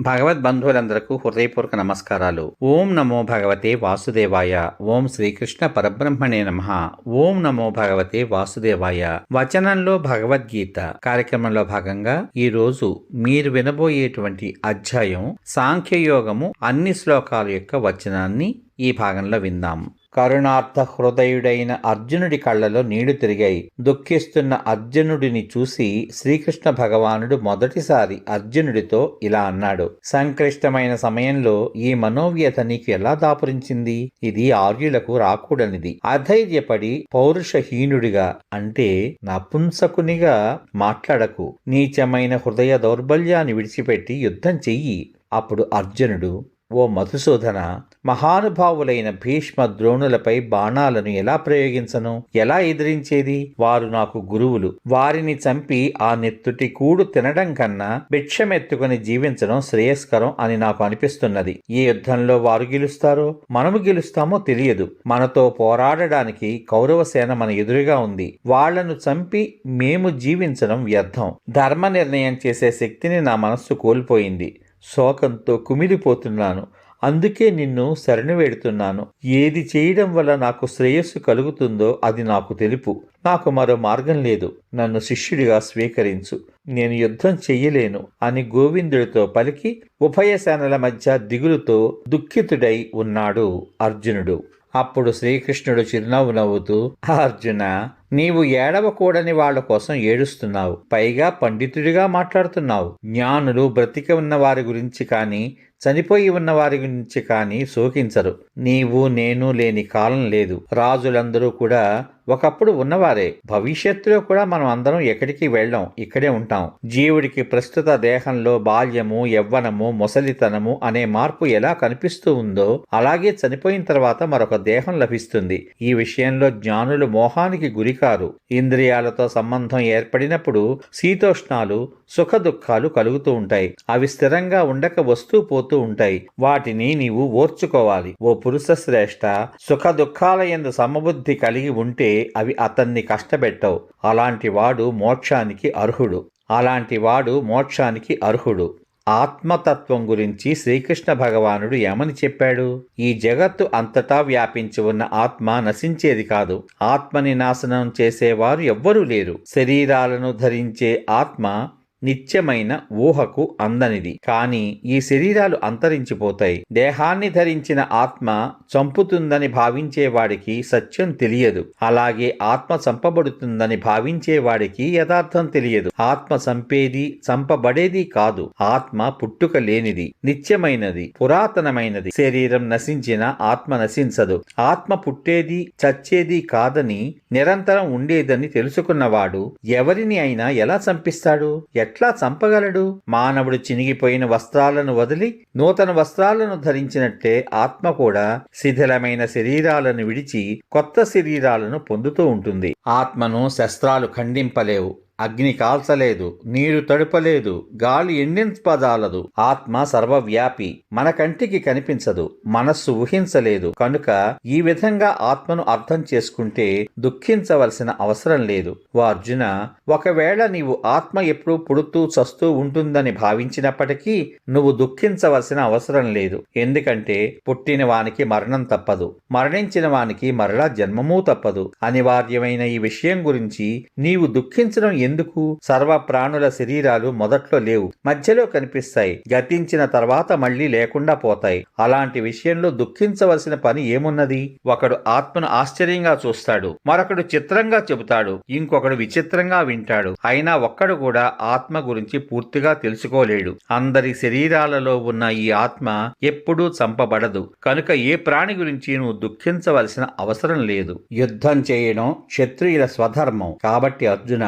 భగవద్బంధువులందరకు హృదయపూర్వక నమస్కారాలు. ఓం నమో భగవతే వాసుదేవాయ. ఓం శ్రీకృష్ణ పరబ్రహ్మణే నమః. ఓం నమో భగవతే వాసుదేవాయ. వచనంలో భగవద్గీత కార్యక్రమంలో భాగంగా ఈ రోజు మీరు వినబోయేటువంటి అధ్యాయం సాంఖ్యయోగము అన్ని శ్లోకాల యొక్క వచనాన్ని ఈ భాగంలో విందాం. కరుణార్థ హృదయుడైన అర్జునుడి కళ్ళలో నీళ్లు తిరిగాయి. దుఃఖిస్తున్న అర్జునుడిని చూసి శ్రీకృష్ణ భగవానుడు మొదటిసారి అర్జునుడితో ఇలా అన్నాడు: సంక్లిష్టమైన సమయంలో ఈ మనోవ్యత నీకు ఎలా దాపురించింది? ఇది ఆర్యులకు రాకూడనిది. అధైర్యపడి పౌరుషహీనుడిగా అంటే నపుంసకునిగా మాట్లాడకు. నీచమైన హృదయ దౌర్బల్యాన్ని విడిచిపెట్టి యుద్ధం చెయ్యి. అప్పుడు అర్జునుడు: ఓ మధుసూదన, మహానుభావులైన భీష్మ ద్రోణులపై బాణాలను ఎలా ప్రయోగించను? ఎలా ఎదిరించేది? వారు నాకు గురువులు. వారిని చంపి ఆ నెత్తుటి కూడు తినడం కన్నా భిక్షమెత్తుకుని జీవించడం శ్రేయస్కరం అని నాకు అనిపిస్తున్నది. ఈ యుద్ధంలో వారు గెలుస్తారో మనము గెలుస్తామో తెలియదు. మనతో పోరాడడానికి కౌరవసేన మన ఎదురుగా ఉంది. వాళ్లను చంపి మేము జీవించడం వ్యర్థం. ధర్మ నిర్ణయం చేసే శక్తిని నా మనస్సు కోల్పోయింది. శోకంతో కుమిలిపోతున్నాను. అందుకే నిన్ను శరణు వేడుతున్నాను. ఏది చేయడం వల్ల నాకు శ్రేయస్సు కలుగుతుందో అది నాకు తెలుపు. నాకు మరో మార్గం లేదు. నన్ను శిష్యుడిగా స్వీకరించు. నేను యుద్ధం చెయ్యలేను అని గోవిందుడితో పలికి ఉభయ సేనల మధ్య దిగులుతో దుఃఖితుడై ఉన్నాడు అర్జునుడు. అప్పుడు శ్రీకృష్ణుడు చిరునవ్వు నవ్వుతూ, అర్జున, నీవు ఏడవకూడని వాళ్ల కోసం ఏడుస్తున్నావు. పైగా పండితుడిగా మాట్లాడుతున్నావు. జ్ఞానులు బ్రతికి ఉన్న వారి గురించి కానీ చనిపోయి ఉన్న వారి గురించి కానీ శోకించరు. నీవు నేను లేని కాలం లేదు. రాజులందరూ కూడా ఒకప్పుడు ఉన్నవారే. భవిష్యత్తులో కూడా మనం అందరం ఎక్కడికి వెళ్ళాం, ఇక్కడే ఉంటాం. జీవుడికి ప్రస్తుత దేహంలో బాల్యము, యవ్వనము, ముసలితనము అనే మార్పు ఎలా కనిపిస్తూ ఉందో అలాగే చనిపోయిన తర్వాత మరొక దేహం లభిస్తుంది. ఈ విషయంలో జ్ఞానులు మోహానికి గురికారు. ఇంద్రియాలతో సంబంధం ఏర్పడినప్పుడు శీతోష్ణాలు, సుఖ దుఃఖాలు కలుగుతూ ఉంటాయి. అవి స్థిరంగా ఉండక వస్తూ పోతూ ఉంటాయి. వాటిని నీవు ఓర్చుకోవాలి. ఓ పురుష శ్రేష్ఠ, సుఖ దుఃఖాల యందు సమబుద్ధి కలిగి ఉంటే అవి అతన్ని కష్టపెట్టవు. అలాంటి వాడు మోక్షానికి అర్హుడు. ఆత్మతత్వం గురించి శ్రీకృష్ణ భగవానుడు ఏమని చెప్పాడు? ఈ జగత్తు అంతటా వ్యాపించి ఉన్న ఆత్మ నశించేది కాదు. ఆత్మని నాశనం చేసేవారు ఎవ్వరూ లేరు. శరీరాలను ధరించే ఆత్మ నిత్యమైన ఊహకు అందనిది. కానీ ఈ శరీరాలు అంతరించిపోతాయి. దేహాన్ని ధరించిన ఆత్మ చంపుతుందని భావించేవాడికి సత్యం తెలియదు. అలాగే ఆత్మ చంపబడుతుందని భావించేవాడికి యథార్థం తెలియదు. ఆత్మ చంపేది, చంపబడేది కాదు. ఆత్మ పుట్టుక లేనిది, నిత్యమైనది, పురాతనమైనది. శరీరం నశించిన ఆత్మ నశించదు. ఆత్మ పుట్టేది, చచ్చేది కాదని, నిరంతరం ఉండేదని తెలుసుకున్నవాడు ఎవరిని అయినా ఎలా చంపిస్తాడు? ఎట్లా చంపగలడు? మానవుడు చినిగిపోయిన వస్త్రాలను వదిలి నూతన వస్త్రాలను ధరించినట్లే ఆత్మ కూడా శిథిలమైన శరీరాలను విడిచి కొత్త శరీరాలను పొందుతూ ఉంటుంది. ఆత్మను శస్త్రాలు ఖండింపలేవు. అగ్ని కాల్చలేదు, నీరు తడుపలేదు, గాలి ఎండింపజాలదు. ఆత్మ సర్వవ్యాపి, మన కంటికి కనిపించదు, మనస్సు ఊహించలేదు. కనుక ఈ విధంగా ఆత్మను అర్థం చేసుకుంటే దుఃఖించవలసిన అవసరం లేదు. ఓ అర్జున, ఒకవేళ నీవు ఆత్మ ఎప్పుడూ పుడుతూ చస్తూ ఉంటుందని భావించినప్పటికీ నువ్వు దుఃఖించవలసిన అవసరం లేదు. ఎందుకంటే పుట్టిన వానికి మరణం తప్పదు, మరణించిన వానికి మరలా జన్మమూ తప్పదు. అనివార్యమైన ఈ విషయం గురించి నీవు దుఃఖించడం ఎందుకు? సర్వ ప్రాణుల శరీరాలు మొదట్లో లేవు, మధ్యలో కనిపిస్తాయి, గతించిన తర్వాత మళ్లీ లేకుండా పోతాయి. అలాంటి విషయంలో దుఃఖించవలసిన పని ఏమున్నది? ఒకడు ఆత్మను ఆశ్చర్యంగా చూస్తాడు, మరొకడు చిత్రంగా చెబుతాడు, ఇంకొకడు విచిత్రంగా వింటాడు. అయినా ఒక్కడు కూడా ఆత్మ గురించి పూర్తిగా తెలుసుకోలేడు. అందరి శరీరాలలో ఉన్న ఈ ఆత్మ ఎప్పుడూ చంపబడదు. కనుక ఏ ప్రాణి గురించి నువ్వు దుఃఖించవలసిన అవసరం లేదు. యుద్ధం చేయడం క్షత్రియుల స్వధర్మం. కాబట్టి అర్జున,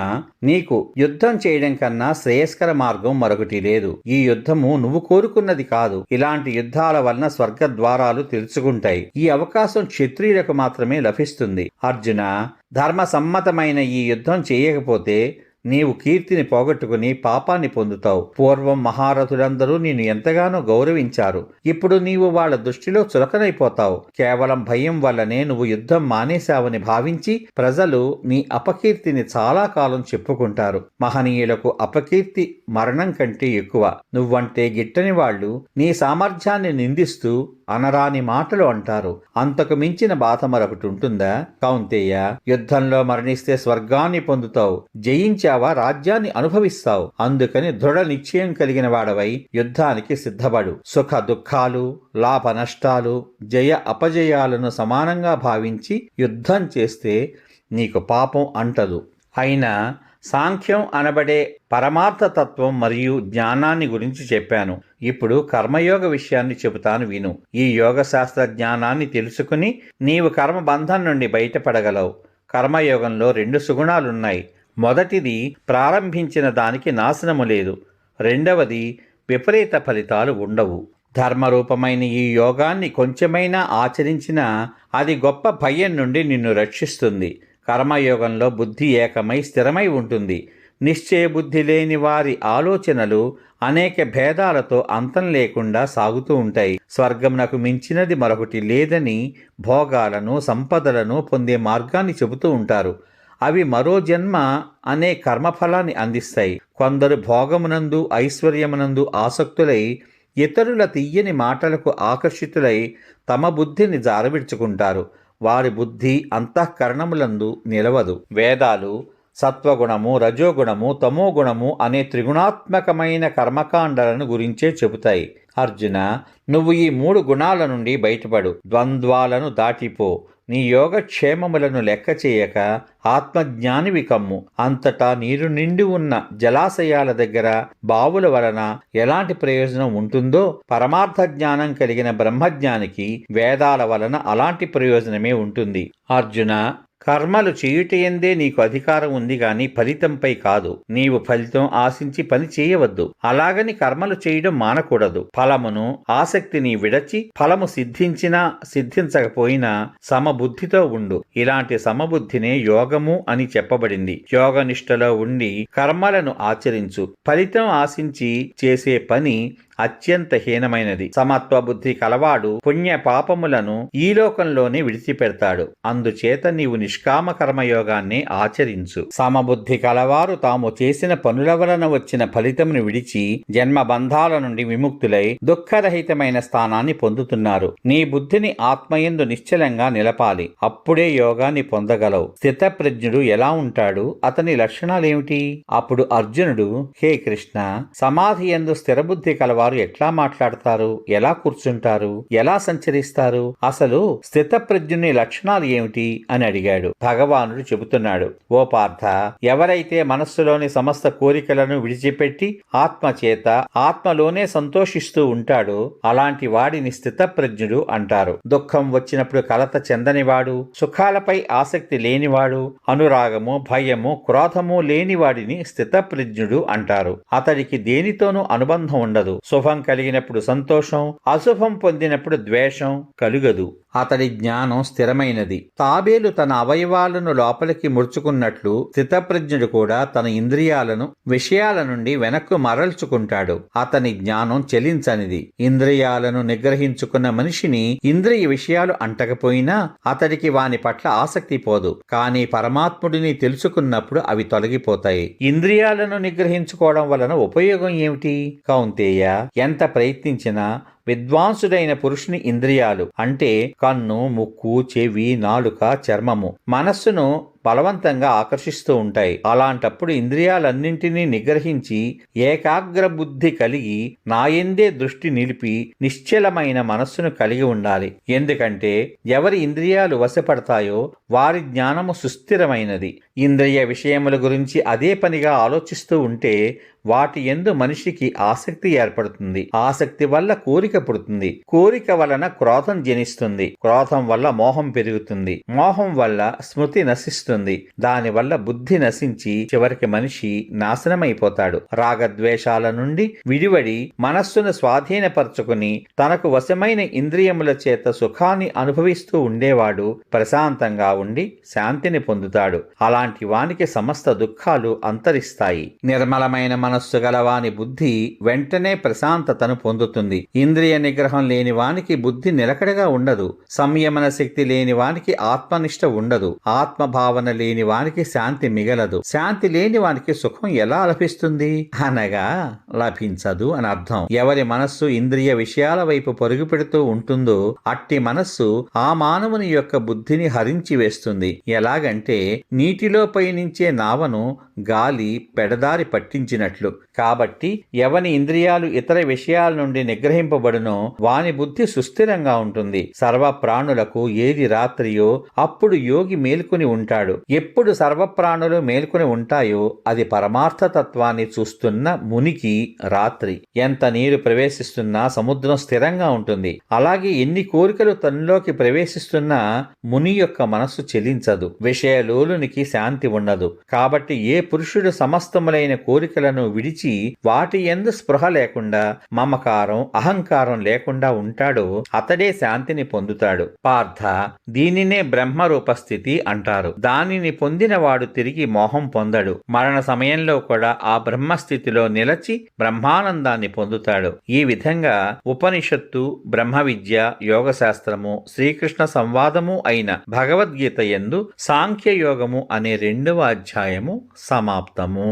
నీకు యుద్ధం చేయడం కన్నా శ్రేయస్కర మార్గం మరొకటి లేదు. ఈ యుద్ధము నువ్వు కోరుకున్నది కాదు. ఇలాంటి యుద్ధాల వలన స్వర్గ ద్వారాలు తెరుచుకుంటాయి. ఈ అవకాశం క్షత్రియులకు మాత్రమే లభిస్తుంది. అర్జున, ధర్మ సమ్మతమైన ఈ యుద్ధం చేయకపోతే నీవు కీర్తిని పోగొట్టుకుని పాపాన్ని పొందుతావు. పూర్వం మహారథులందరూ నిన్ను ఎంతగానో గౌరవించారు. ఇప్పుడు నీవు వాళ్ళ దృష్టిలో చులకనైపోతావు. కేవలం భయం వల్లనే నువ్వు యుద్ధం మానేశావని భావించి ప్రజలు నీ అపకీర్తిని చాలా కాలం చెప్పుకుంటారు. మహనీయులకు అపకీర్తి మరణం కంటే ఎక్కువ. నువ్వంటే గిట్టని వాళ్ళు నీ సామర్థ్యాన్ని నిందిస్తూ అనరాని మాటలు అంటారు. అంతకు మించిన బాధ మరొకటి ఉంటుందా? కౌంతేయ, యుద్ధంలో మరణిస్తే స్వర్గాన్ని పొందుతావు, జయించావా రాజ్యాన్ని అనుభవిస్తావు. అందుకని దృఢ నిశ్చయం కలిగిన వాడవై యుద్ధానికి సిద్ధపడు. సుఖ దుఃఖాలు, లాభ నష్టాలు, జయ అపజయాలను సమానంగా భావించి యుద్ధం చేస్తే నీకు పాపం అంటదు. అయినా సాంఖ్యం అనబడే పరమార్థతత్వం మరియు జ్ఞానాన్ని గురించి చెప్పాను. ఇప్పుడు కర్మయోగ విషయాన్ని చెబుతాను విను. ఈ యోగశాస్త్ర జ్ఞానాన్ని తెలుసుకుని నీవు కర్మబంధం నుండి బయటపడగలవు. కర్మయోగంలో 2 సుగుణాలున్నాయి. మొదటిది ప్రారంభించిన దానికి నాశనము లేదు. రెండవది విపరీత ఫలితాలు ఉండవు. ధర్మరూపమైన ఈ యోగాన్ని కొంచెమైనా ఆచరించినా అది గొప్ప భయం నుండి నిన్ను రక్షిస్తుంది. కర్మయోగంలో బుద్ధి ఏకమై స్థిరమై ఉంటుంది. నిశ్చయ బుద్ధి లేని వారి ఆలోచనలు అనేక భేదాలతో అంతం లేకుండా సాగుతూ ఉంటాయి. స్వర్గమునకు మించినది మరొకటి లేదని భోగాలను, సంపదలను పొందే మార్గాన్ని చెబుతూ ఉంటారు. అవి మరో జన్మ అనే కర్మఫలాన్ని అందిస్తాయి. కొందరు భోగమునందు, ఐశ్వర్యమునందు ఆసక్తులై ఇతరుల తీయని మాటలకు ఆకర్షితులై తమ బుద్ధిని జారవిడ్చుకుంటారు. వారి బుద్ధి అంతఃకరణములందు నిలవదు. వేదాలు సత్వగుణము, రజోగుణము, తమోగుణము అనే త్రిగుణాత్మకమైన కర్మకాండలను గురించే చెబుతాయి. అర్జున, నువ్వు ఈ 3 గుణాల నుండి బయటపడు. ద్వంద్వాలను దాటిపో. నీ యోగక్షేమములను లెక్క చేయక ఆత్మజ్ఞానివి కమ్ము. అంతటా నీరు నిండి ఉన్న జలాశయాల దగ్గర, బావుల వలన ఎలాంటి ప్రయోజనం ఉంటుందో పరమార్థ జ్ఞానం కలిగిన బ్రహ్మజ్ఞానికి వేదాల వలన అలాంటి ప్రయోజనమే ఉంటుంది. అర్జున, కర్మలు చేయుటయందే నీకు అధికారం ఉంది గాని ఫలితంపై కాదు. నీవు ఫలితం ఆశించి పని చేయవద్దు. అలాగని కర్మలు చేయడం మానకూడదు. ఫలమును, ఆసక్తిని విడచి ఫలము సిద్ధించినా సిద్ధించకపోయినా సమబుద్ధితో ఉండు. ఇలాంటి సమబుద్ధినే యోగము అని చెప్పబడింది. యోగనిష్టలో ఉండి కర్మలను ఆచరించు. ఫలితం ఆశించి చేసే పని అత్యంత హీనమైనది. సమత్వ బుద్ధి కలవాడు పుణ్య పాపములను ఈ లోకంలోనే విడిచిపెడతాడు. అందుచేత నీవు నిష్కామ కర్మయోగాన్ని ఆచరించు. సమబుద్ధి కలవారు తాము చేసిన పనుల వలన వచ్చిన ఫలితమును విడిచి జన్మ బంధాల నుండి విముక్తులై దుఃఖరహితమైన స్థానాన్ని పొందుతున్నారు. నీ బుద్ధిని ఆత్మయందు నిశ్చలంగా నిలపాలి. అప్పుడే యోగాన్ని పొందగలవు. స్థితప్రజ్ఞుడు ఎలా ఉంటాడు? అతని లక్షణాలేమిటి? అప్పుడు అర్జునుడు, హే కృష్ణ, సమాధి యందు స్థిరబుద్ధి కలవారు ఎట్లా మాట్లాడతారు? ఎలా కూర్చుంటారు? ఎలా సంచరిస్తారు? అసలు స్థితప్రజ్ఞుని లక్షణాలు ఏమిటి అని అడిగాడు. భగవానుడు చెబుతున్నాడు, ఓ పార్థ, ఎవరైతే మనస్సులోని సమస్త కోరికలను విడిచిపెట్టి ఆత్మచేత ఆత్మలోనే సంతోషిస్తూ ఉంటాడో అలాంటి వాడిని స్థితప్రజ్ఞుడు అంటారు. దుఃఖం వచ్చినప్పుడు కలత చెందనివాడు, సుఖాలపై ఆసక్తి లేనివాడు, అనురాగము, భయము, క్రోధము లేనివాడిని స్థితప్రజ్ఞుడు అంటారు. అతడికి దేనితోనూ అనుబంధం ఉండదు. శుభం కలిగినప్పుడు సంతోషం, అశుభం పొందినప్పుడు ద్వేషం కలుగదు. అతడి జ్ఞానం స్థిరమైనది. తాబేలు తన అవయవాలను లోపలికి ముడుచుకున్నట్లు స్థితప్రజ్ఞుడు కూడా తన ఇంద్రియాలను విషయాల నుండి వెనక్కు మరల్చుకుంటాడు. అతని జ్ఞానం చెలించనిది. ఇంద్రియాలను నిగ్రహించుకున్న మనిషిని ఇంద్రియ విషయాలు అంటకపోయినా అతడికి వాని పట్ల ఆసక్తి పోదు. కానీ పరమాత్ముడిని తెలుసుకున్నప్పుడు అవి తొలగిపోతాయి. ఇంద్రియాలను నిగ్రహించుకోవడం వలన ఉపయోగం ఏమిటి? కౌంతేయ, ఎంత ప్రయత్నించినా విద్వాంసుడైన పురుషుని ఇంద్రియాలు అంటే కన్ను, ముక్కు, చెవి, నాలుక, చర్మము, మనస్సును బలవంతంగా ఆకర్షిస్తూ ఉంటాయి. అలాంటప్పుడు ఇంద్రియాలన్నింటినీ నిగ్రహించి ఏకాగ్ర బుద్ధి కలిగి నాయందే దృష్టి నిలిపి నిశ్చలమైన మనస్సును కలిగి ఉండాలి. ఎందుకంటే ఎవరి ఇంద్రియాలు వశపడతాయో వారి జ్ఞానము సుస్థిరమైనది. ఇంద్రియ విషయముల గురించి అదే పనిగా ఆలోచిస్తూ ఉంటే వాటి యందు మనిషికి ఆసక్తి ఏర్పడుతుంది. ఆసక్తి వల్ల కోరిక పుడుతుంది. కోరిక వలన క్రోధం జనిస్తుంది. క్రోధం వల్ల మోహం పెరుగుతుంది. మోహం వల్ల స్మృతి నశిస్తుంది. దానివల్ల బుద్ధి నశించి చివరికి మనిషి నాశనమైపోతాడు. రాగద్వేషాల నుండి విడివడి మనస్సును స్వాధీనపరచుకుని తనకు వశమైన ఇంద్రియముల చేత సుఖాన్ని అనుభవిస్తూ ఉండేవాడు ప్రశాంతంగా ఉండి శాంతిని పొందుతాడు. అలాంటి వానికి సమస్త దుఃఖాలు అంతరిస్తాయి. నిర్మలమైన మనస్సు గలవాని బుద్ధి వెంటనే ప్రశాంతతను పొందుతుంది. ఇంద్రియ నిగ్రహం లేని వానికి బుద్ధి నిలకడగా ఉండదు. సంయమన శక్తి లేని వానికి ఆత్మనిష్ట ఉండదు. ఆత్మభావన లేని వానికి శాంతి మిగలదు. శాంతి లేని వానికి సుఖం ఎలా లభిస్తుంది అనగా లభించదు అని అర్థం. ఎవరి మనస్సు ఇంద్రియ విషయాల వైపు పరుగు పెడుతూ ఉంటుందో అట్టి మనస్సు ఆ మానవుని యొక్క బుద్ధిని హరించి వేస్తుంది. ఎలాగంటే నీటిలో పయనించే నావను గాలి పెడదారి పట్టించినట్లు. కాబట్టి ఎవని ఇంద్రియాలు ఇతర విషయాల నుండి నిగ్రహింపబడునో వాని బుద్ధి సుస్థిరంగా ఉంటుంది. సర్వ ప్రాణులకు ఏది రాత్రియో అప్పుడు యోగి మేల్కొని ఉంటాడు. ఎప్పుడు సర్వప్రాణులు మేల్కొని ఉంటాయో అది పరమార్థ తత్వాన్ని చూస్తున్న మునికి రాత్రి. ఎంత నీరు ప్రవేశిస్తున్నా సముద్రం స్థిరంగా ఉంటుంది. అలాగే ఎన్ని కోరికలు తనలోకి ప్రవేశిస్తున్నా ముని యొక్క మనస్సు చెలించదు. విషయలోలునికి శాంతి ఉండదు. కాబట్టి ఏ పురుషుడు సమస్తములైన కోరికలను విడిచి వాటి యందు స్పృహ లేకుండా మమకారం అహంకారం లేకుండా ఉంటాడో అతడే శాంతిని పొందుతాడు. పార్థ, దీనినే బ్రహ్మరూప స్థితి అంటారు. దానిని పొందినవాడు తిరిగి మోహం పొందడు. మరణ సమయంలో కూడా ఆ బ్రహ్మస్థితిలో నిలచి బ్రహ్మానందాన్ని పొందుతాడు. ఈ విధంగా ఉపనిషత్తు, బ్రహ్మ విద్య, యోగశాస్త్రము, శ్రీకృష్ణ సంవాదము అయిన భగవద్గీత యందు సాంఖ్యయోగము అనే 2వ అధ్యాయము సమాప్తము.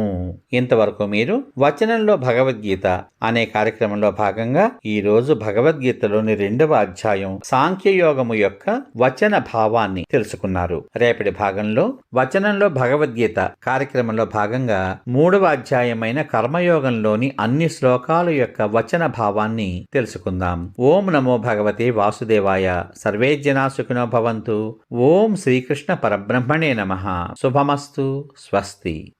ఇంతవరకు మీరు వచనంలో భగవద్గీత అనే కార్యక్రమంలో భాగంగా ఈ రోజు భగవద్గీతలోని 2వ అధ్యాయం సాంఖ్యయోగము యొక్క వచన భావాన్ని తెలుసుకున్నారు. రేపటి భాగంలో వచనంలో భగవద్గీత కార్యక్రమంలో భాగంగా 3వ అధ్యాయమైన కర్మయోగంలోని అన్ని శ్లోకాల యొక్క వచన భావాన్ని తెలుసుకుందాం. ఓం నమో భగవతే వాసుదేవాయ. సర్వే జనా సుఖినో భవంతు. ఓం శ్రీకృష్ణ పరబ్రహ్మణే నమః. శుభమస్తు. స్వస్తి.